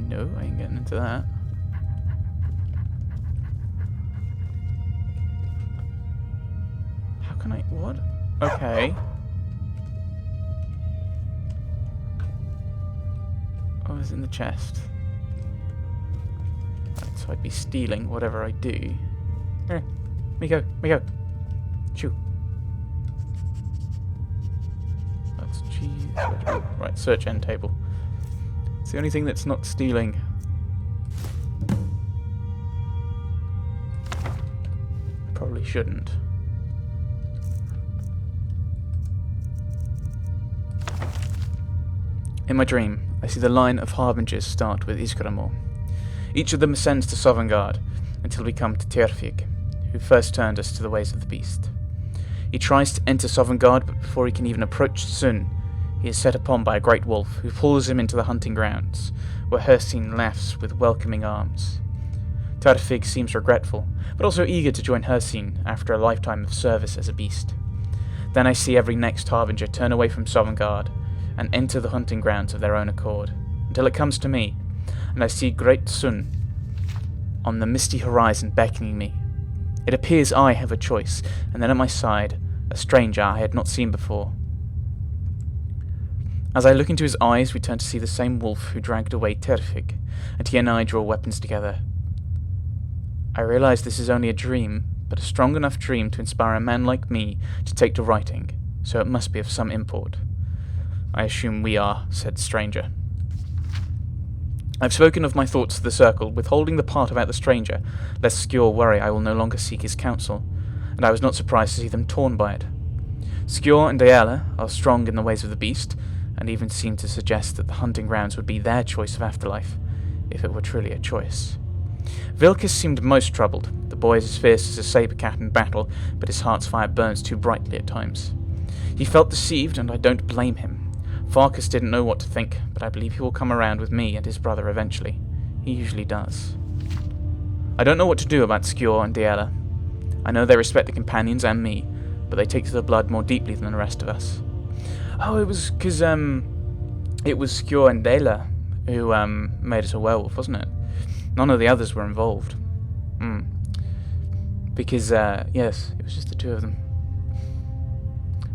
No, I ain't getting into that. How can I... What? Okay. Oh, it's in the chest. Right, so I'd be stealing whatever I do. Here, Miko, Miko. Shoo. That's G. Right, search end table. It's the only thing that's not stealing. Probably shouldn't. In my dream, I see the line of harbingers start with Iskramor. Each of them ascends to Sovngarde until we come to Tyrfing, who first turned us to the ways of the beast. He tries to enter Sovngarde, but before he can even approach Sun, he is set upon by a great wolf, who pulls him into the hunting grounds, where Hircine laughs with welcoming arms. Tyrfing seems regretful, but also eager to join Hircine after a lifetime of service as a beast. Then I see every next harbinger turn away from Sovngarde and enter the hunting grounds of their own accord, until it comes to me, and I see great Sun on the misty horizon beckoning me. It appears I have a choice, and then at my side, a stranger I had not seen before. As I look into his eyes, we turn to see the same wolf who dragged away Tyrfing, and he and I draw weapons together. I realize this is only a dream, but a strong enough dream to inspire a man like me to take to writing, so it must be of some import. I assume we are, said stranger. I've spoken of my thoughts to the circle, withholding the part about the stranger, lest Skjor worry I will no longer seek his counsel, and I was not surprised to see them torn by it. Skjor and Daela are strong in the ways of the beast, and even seem to suggest that the hunting grounds would be their choice of afterlife, if it were truly a choice. Vilkas seemed most troubled. The boy is as fierce as a saber cat in battle, but his heart's fire burns too brightly at times. He felt deceived, and I don't blame him. Farkas didn't know what to think, but I believe he will come around with me and his brother eventually. He usually does. I don't know what to do about Skjor and Daela. I know they respect the companions and me, but they take to the blood more deeply than the rest of us. Oh, it was because, it was Skjor and Daela who, made us a werewolf, wasn't it? None of the others were involved. Because, yes, it was just the two of them.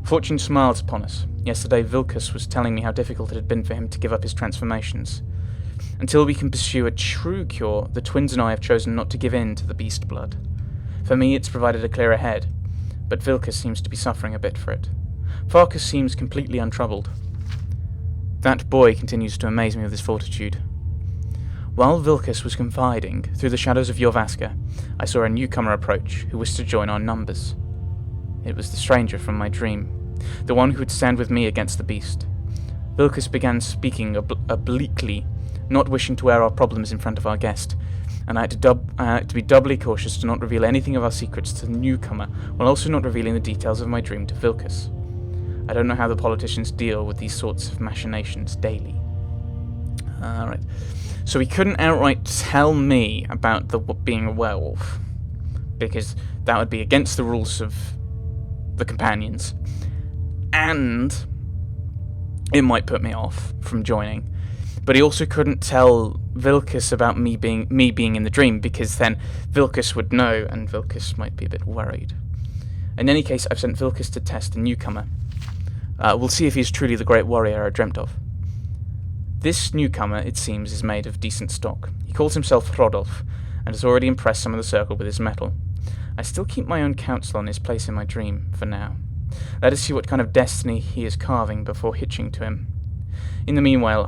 Fortune smiles upon us. Yesterday, Vilkas was telling me how difficult it had been for him to give up his transformations. Until we can pursue a true cure, the twins and I have chosen not to give in to the beast blood. For me, it's provided a clearer head, but Vilkas seems to be suffering a bit for it. Farkas seems completely untroubled. That boy continues to amaze me with his fortitude. While Vilkas was confiding, through the shadows of Jorvaska, I saw a newcomer approach, who wished to join our numbers. It was the stranger from my dream, the one who would stand with me against the beast. Vilkas began speaking obliquely, not wishing to air our problems in front of our guest, and I had to be doubly cautious to not reveal anything of our secrets to the newcomer, while also not revealing the details of my dream to Vilkas. I don't know how the politicians deal with these sorts of machinations daily. Alright. So he couldn't outright tell me about being a werewolf, because that would be against the rules of the companions, and it might put me off from joining. But he also couldn't tell Vilkas about me being in the dream, because then Vilkas would know, and Vilkas might be a bit worried. In any case, I've sent Vilkas to test the newcomer. We'll see if he's truly the great warrior I dreamt of. This newcomer, it seems, is made of decent stock. He calls himself Rodolf, and has already impressed some of the circle with his mettle. I still keep my own counsel on his place in my dream, for now. Let us see what kind of destiny he is carving before hitching to him. In the meanwhile,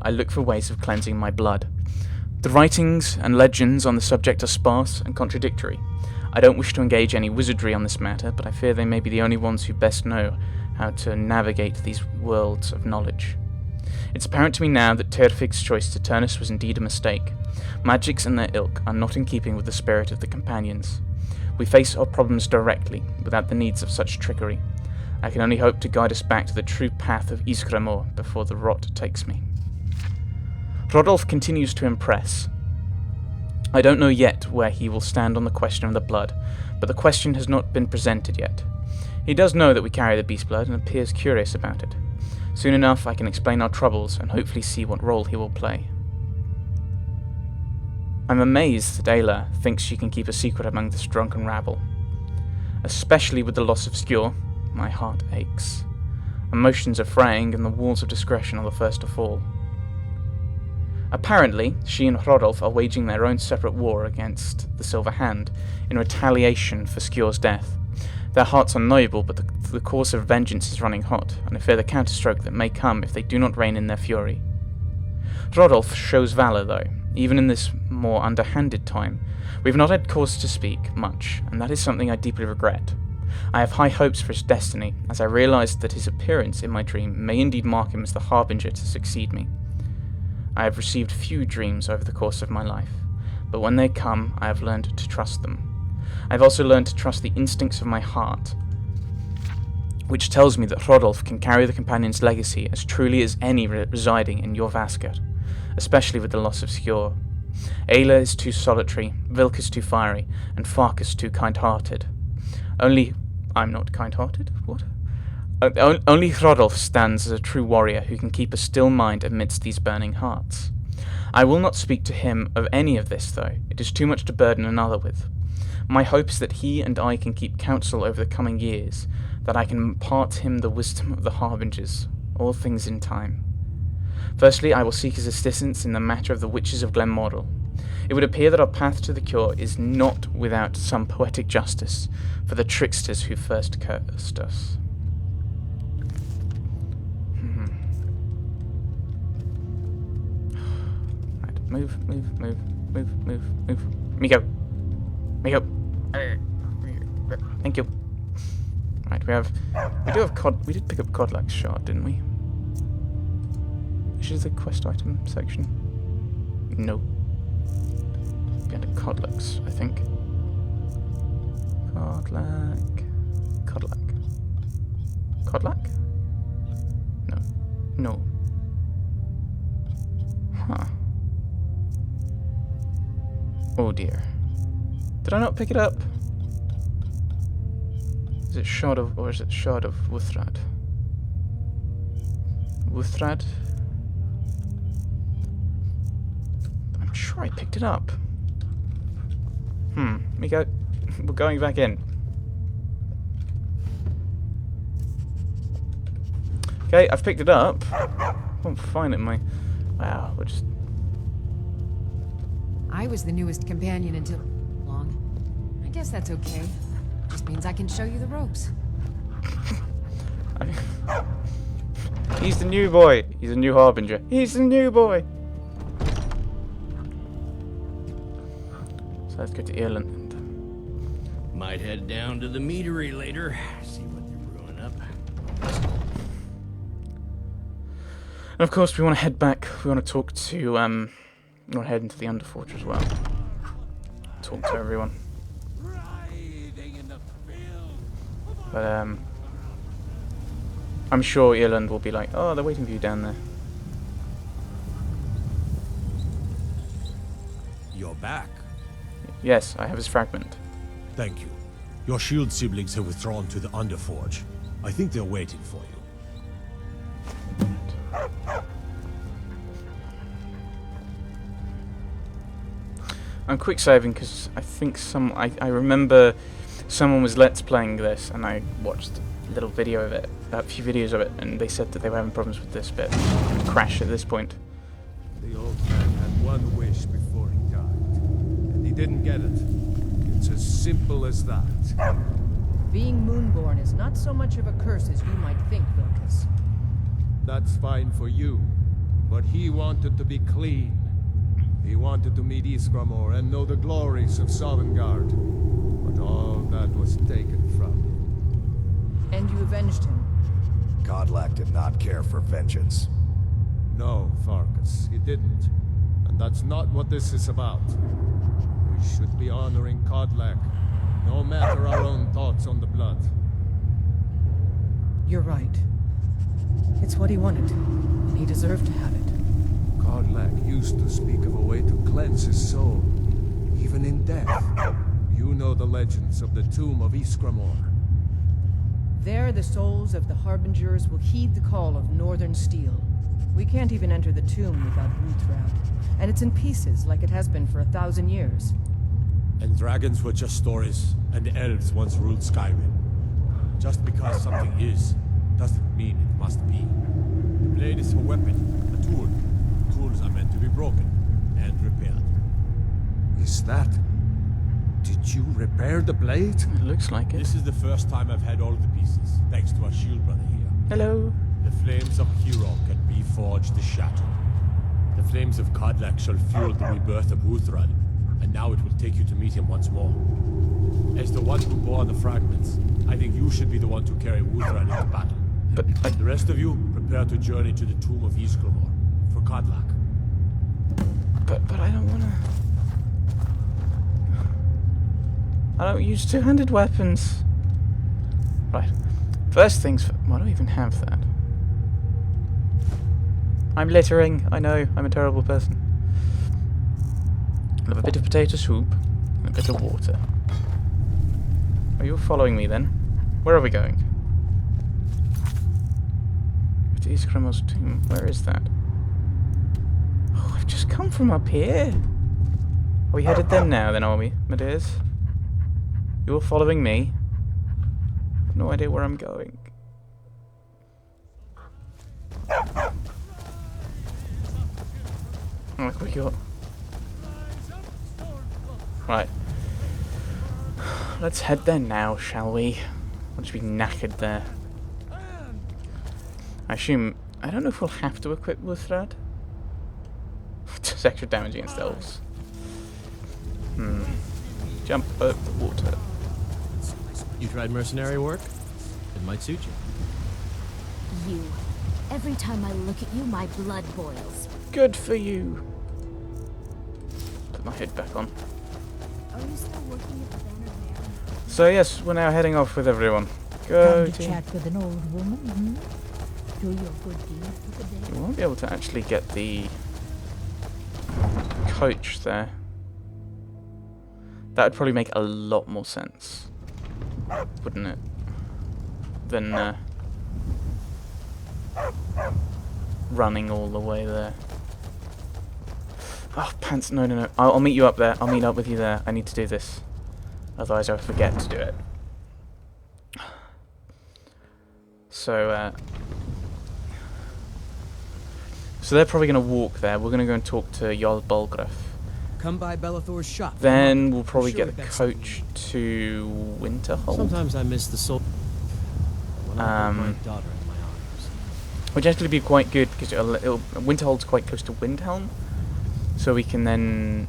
I look for ways of cleansing my blood. The writings and legends on the subject are sparse and contradictory. I don't wish to engage any wizardry on this matter, but I fear they may be the only ones who best know how to navigate these worlds of knowledge. It's apparent to me now that Tyrfing's choice to turn us was indeed a mistake. Magics and their ilk are not in keeping with the spirit of the companions. We face our problems directly, without the needs of such trickery. I can only hope to guide us back to the true path of Iskramor before the rot takes me. Rodolf continues to impress. I don't know yet where he will stand on the question of the blood, but the question has not been presented yet. He does know that we carry the beast blood and appears curious about it. Soon enough I can explain our troubles and hopefully see what role he will play. I'm amazed that Ayla thinks she can keep a secret among this drunken rabble. Especially with the loss of Skjor, my heart aches. Emotions are fraying and the walls of discretion are the first to fall. Apparently, she and Hrodolf are waging their own separate war against the Silver Hand in retaliation for Skjor's death. Their hearts are noble, but the course of vengeance is running hot, and I fear the counterstroke that may come if they do not rein in their fury. Hrodolf shows valour, though, even in this more underhanded time. We've not had cause to speak much, and that is something I deeply regret. I have high hopes for his destiny, as I realise that his appearance in my dream may indeed mark him as the harbinger to succeed me. I have received few dreams over the course of my life, but when they come, I have learned to trust them. I have also learned to trust the instincts of my heart, which tells me that Hrodolf can carry the Companion's legacy as truly as any residing in Jorvaskr, especially with the loss of Skjor. Ayla is too solitary, Vilkas too fiery, and Farkas too kind-hearted. I'm not kind-hearted? What? Only Hrodolf stands as a true warrior who can keep a still mind amidst these burning hearts. I will not speak to him of any of this, though. It is too much to burden another with. My hope is that he and I can keep counsel over the coming years, that I can impart him the wisdom of the harbingers, all things in time. Firstly, I will seek his assistance in the matter of the witches of Glenmoril. It would appear that our path to the cure is not without some poetic justice for the tricksters who first cursed us. Right, move. Miko. Thank you. Right, we did pick up Kodlak's shard, didn't we? Which is the quest item section? No. Behind a Kodlak's, I think. Kodlak? No. Huh. Oh dear. Did I not pick it up? Is it Shard of Wuthrad? Wuthrad? I'm sure I picked it up. Miko, we're going back in. Okay, I've picked it up. I won't find it in my... Wow, we're just... I was the newest companion until long. I guess that's okay. Just means I can show you the ropes. He's the new boy. He's a new harbinger. He's the new boy. So let's go to Irland. Might head down to the meadery later. See what they're brewing up. And of course, we want to head back. We want to talk to. We want to head into the Underforge as well. Talk to everyone. But I'm sure Irland will be like, oh, they're waiting for you down there. You're back. Yes, I have his fragment. Thank you. Your shield siblings have withdrawn to the Underforge. I think they're waiting for you. I'm quick saving because I think I remember someone was let's playing this and I watched a little video of it, a few videos of it, and they said that they were having problems with this bit. Crash at this point. The old man had one wish before he died, and he didn't get it. It's as simple as that. Being Moonborn is not so much of a curse as you might think, Vilkas. That's fine for you, but he wanted to be clean. He wanted to meet Iskramor and know the glories of Sovngarde, but all that was taken from him. And you avenged him. Kodlak did not care for vengeance. No, Farkas, he didn't. And that's not what this is about. We should be honoring Kodlak, no matter our own thoughts on the blood. You're right. It's what he wanted, and he deserved to have it. Kodlak used to speak of a way to cleanse his soul, even in death. You know the legends of the tomb of Iskramor. There, the souls of the Harbingers will heed the call of Northern Steel. We can't even enter the tomb without Wuthrad. And it's in pieces, like it has been for 1,000 years. And dragons were just stories, and elves once ruled Skyrim. Just because something is, doesn't mean it must be. The blade is a weapon, a tool. Tools are meant to be broken and repaired. Is that... Did you repair the blade? It looks like it. This is the first time I've had all the pieces, thanks to our shield brother here. Hello. The flames of Hero can reforge the shadow. The flames of Kodlak shall fuel the rebirth of Wuthrad, and now it will take you to meet him once more. As the one who bore the fragments, I think you should be the one to carry Wuthrad into battle. But The rest of you, prepare to journey to the tomb of Ysgramor, for Kodlak. But I don't wanna... I don't use two-handed weapons. Right. First things first. Why do I even have that? I'm littering. I know. I'm a terrible person. I'll have a bit of potato soup and a bit of water. Are you following me then? Where are we going? To Ysgramor's tomb. Where is that? Oh, I've just come from up here. Are we headed there now then, are we, my dears? You're following me. I have no idea where I'm going. Oh, look what we got. Right. Let's head there now, shall we? I'll just be knackered there. I assume... I don't know if we'll have to equip Wuthrad. Just extra damage against elves. Jump over the water. You tried mercenary work? It might suit you. You. Every time I look at you, my blood boils. Good for you. Put my hood back on. Are you still working at the Banner Baron? So yes, we're now heading off with everyone. Go Time to team. chat with an old woman, Do your good deed for the day. We won't be able to actually get the coach there. That would probably make a lot more sense, wouldn't it? Than running all the way there. Oh, pants! No, no, no! I'll meet you up there. I'll meet up with you there. I need to do this, otherwise I'll forget to do it. So, so they're probably going to walk there. We're going to go and talk to Jarl Bulgraf. Come by Bellathor's shop. Then we'll probably sure get the that's coach to Winterhold. Sometimes I miss the soul. When I hold my daughter in my arms. Which actually be quite good because Winterhold's quite close to Windhelm, so we can then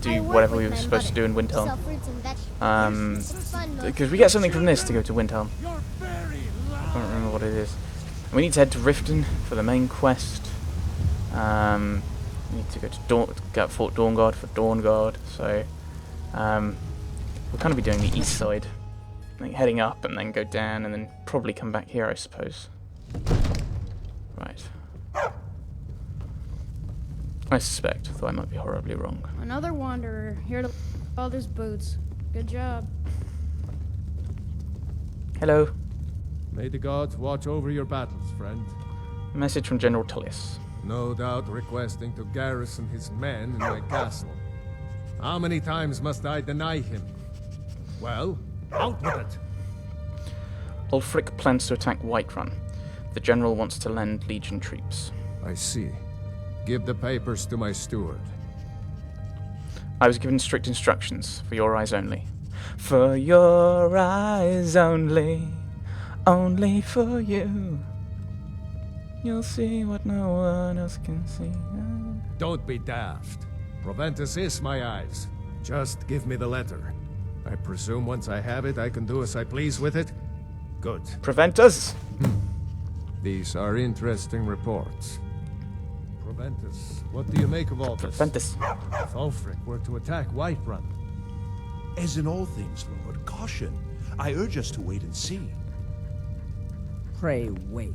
do whatever we were supposed to do in Windhelm. Because we get something from this to go to Windhelm. I can't remember what it is. We need to head to Riften for the main quest. We need to go to Fort Dawnguard for Dawnguard. So we'll kind of be doing the east side, like heading up and then go down and then probably come back here, I suppose. Right. I suspect, though I might be horribly wrong. Another wanderer, here to father's boots. Good job. Hello. May the gods watch over your battles, friend. Message from General Tullius. No doubt requesting to garrison his men in my castle. How many times must I deny him? Well, out with it! Ulfric plans to attack Whiterun. The general wants to lend Legion troops. I see. Give the papers to my steward. I was given strict instructions, for your eyes only. For your eyes only, only for you. You'll see what no one else can see. Don't be daft. Proventus is my eyes. Just give me the letter. I presume once I have it, I can do as I please with it? Good. Prevent us! These are interesting reports. Proventus, what do you make of all this? Prevent us. If Ulfric were to attack Whiterun, As in all things, Lord, caution. I urge us to wait and see. Pray wait.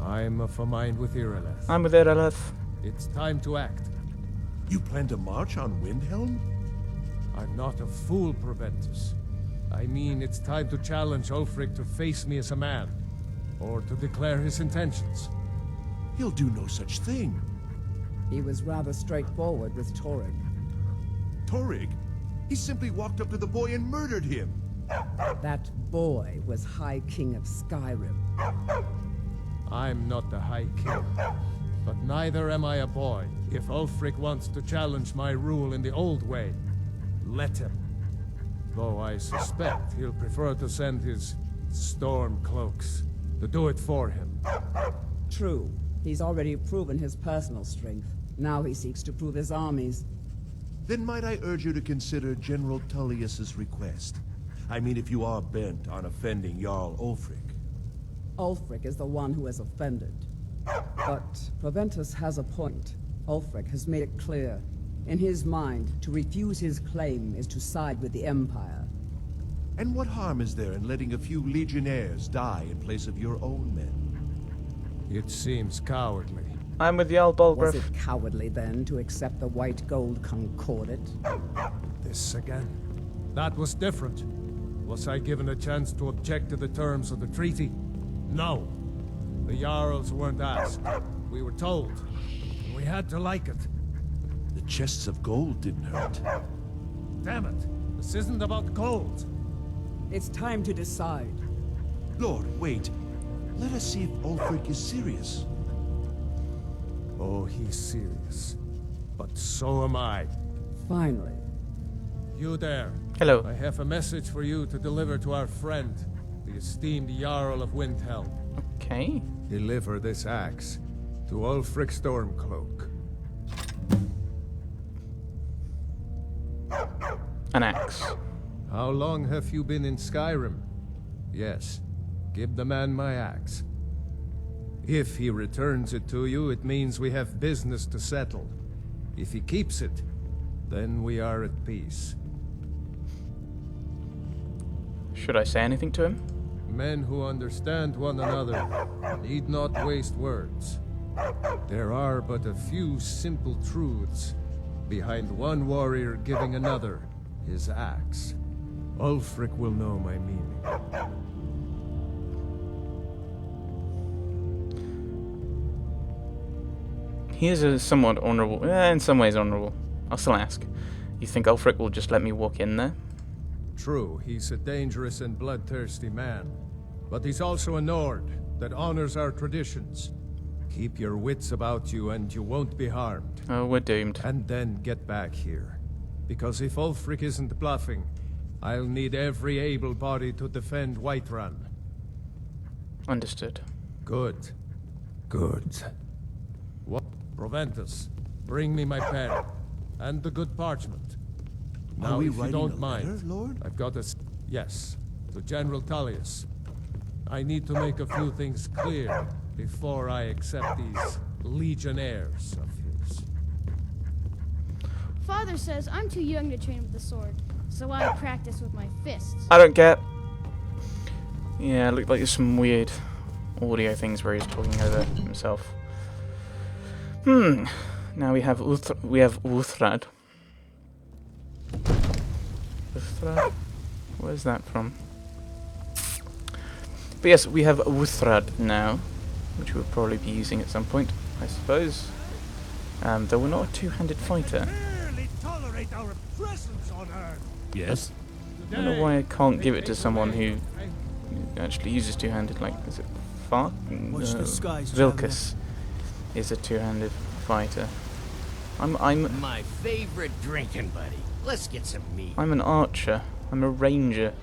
I'm of a mind with Irileth. I'm with Irileth. It's time to act. You plan to march on Windhelm? I'm not a fool, Proventus. I mean, it's time to challenge Ulfric to face me as a man. or to declare his intentions. He'll do no such thing. He was rather straightforward with Torrig. Torrig? He simply walked up to the boy and murdered him. That boy was High King of Skyrim. I'm not the High King, but neither am I a boy. If Ulfric wants to challenge my rule in the old way, let him. Though I suspect he'll prefer to send his storm cloaks to do it for him. True. He's already proven his personal strength. Now he seeks to prove his armies. Then might I urge you to consider General Tullius's request? I mean, if you are bent on offending Jarl Ulfric. Ulfric is the one who has offended. But Proventus has a point. Ulfric has made it clear. In his mind, to refuse his claim is to side with the Empire. And what harm is there in letting a few legionnaires die in place of your own men? It seems cowardly. I'm with Jarl Was Balgruuf. it cowardly then to accept the white gold concordat? This again. That was different. Was I given a chance to object to the terms of the treaty? No. The Jarls weren't asked. We were told. And we had to like it. The chests of gold didn't hurt. Damn it. This isn't about gold. It's time to decide. Lord, wait. Let us see if Ulfric is serious. Oh, he's serious. But so am I. Finally. You there. Hello. I have a message for you to deliver to our friend, the esteemed Jarl of Windhelm. Okay. Deliver this axe to Ulfric Stormcloak. An axe. How long have you been in Skyrim? Yes. Give the man my axe. If he returns it to you, it means we have business to settle. If he keeps it, then we are at peace. Should I say anything to him? Men who understand one another need not waste words. There are but a few simple truths behind one warrior giving another his axe. Ulfric will know my meaning. He is a somewhat honourable, in some ways honourable. I'll still ask. You think Ulfric will just let me walk in there? True, he's a dangerous and bloodthirsty man. But he's also a Nord that honors our traditions. Keep your wits about you and you won't be harmed. Oh, we're doomed. And then get back here. Because if Ulfric isn't bluffing, I'll need every able body to defend Whiterun. Understood. Good. Good. What? Proventus, bring me my pen. And the good parchment. Are Now, we if you writing don't a mind, letter, Lord? I've got a... Yes, to General Tullius. I need to make a few things clear before I accept these legionnaires of his. Father says I'm too young to train with the sword, so I practice with my fists. I don't get. Yeah, it looked like there's some weird audio things where he's talking over himself. Now we have Uthrad. Uthrad? Where's that from? But yes, we have Uthrad now, which we'll probably be using at some point, I suppose. Though we're not a two-handed fighter. Tolerate our presence on Earth. Yes? I don't know why I can't give it to someone who actually uses two-handed. Like, is it Fark? Watch the skies, Vilkas is a two-handed fighter. I'm My favorite drinking buddy. Let's get some meat. an archer. I'm a ranger.